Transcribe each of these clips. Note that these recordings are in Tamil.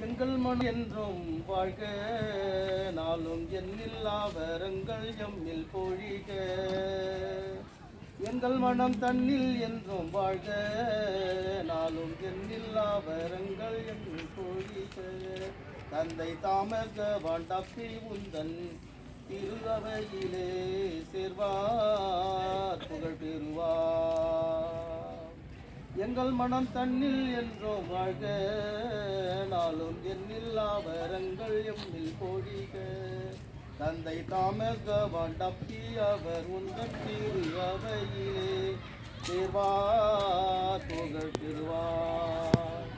எங்கள் மனம் என்றும் வாழ்க, நாளும் எண்ணில்லா வரங்கள் எம்மில் பொழிக. எங்கள் மனம் தன்னில் என்றும் வாழ்க, நாளும் எண்ணில்லா வரங்கள் எம்மில் பொழிக. தந்தை தாமகவான் தப்பி உந்தன் திரு அவையிலே சேர்வார் புகழ் பெறுவார். எங்கள் மனம் தன்னில் என்றும் வாழ்க, நாளும் எண்ணில்லா வரங்கள் எம்மில் பொழிக. தந்தை தாமகவான் தப்பி அவர் உந்தன் திரு அவையிலே சேர்வார் புகழ் பெறுவார்.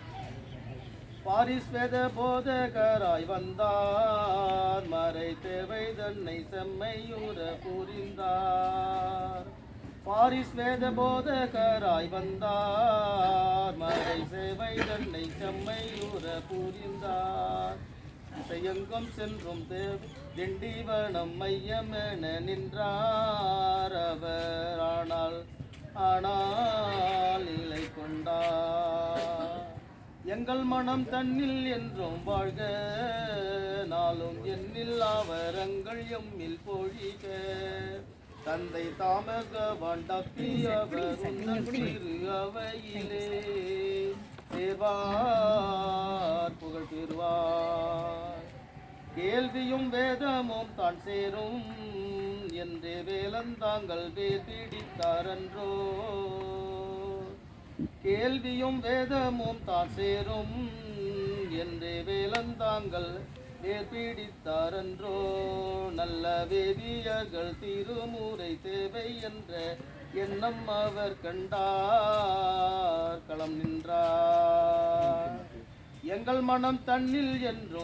பாரிஸ்வேத போதகராய் வந்தார், மறை தேவை தன்னை செம்மையுற புரிந்தார். பாரிஸ்வேத போதகராய் வந்தார், மறை சேவை தன்னை செம்மையுற புரிந்தார். திசையெங்கும் சென்றும் திண்டிவனம் மையமென நின்றார் அவர். ஆனால் நிலை கொண்டார். எங்கள் மனம் தன்னில் என்றும் வாழ்க, நாளும் எண்ணில்லா வரங்கள் எம்மில் பொழிக. தந்தை தாமகவான் தப்பி அவர் உந்தன் திரு அவையிலே சேர்வார் புகழ் பெறுவார். கேள்வியும் வேதமும் தான் சேரும் என்றே வேலந்தாங்கள் வேர் பிடித்தாரன்றோ. கேள்வியும் வேதமும் தான் சேரும் என்றே வேலந்தாங்கள் வேர் பிடித்தாரன்றோ. நல்ல வேதியர்கள் திருமுறை தேவை என்ற எண்ணம் அவர் கண்டார், களம் நின்றார். எங்கள் மனம் தன்னில் என்றும்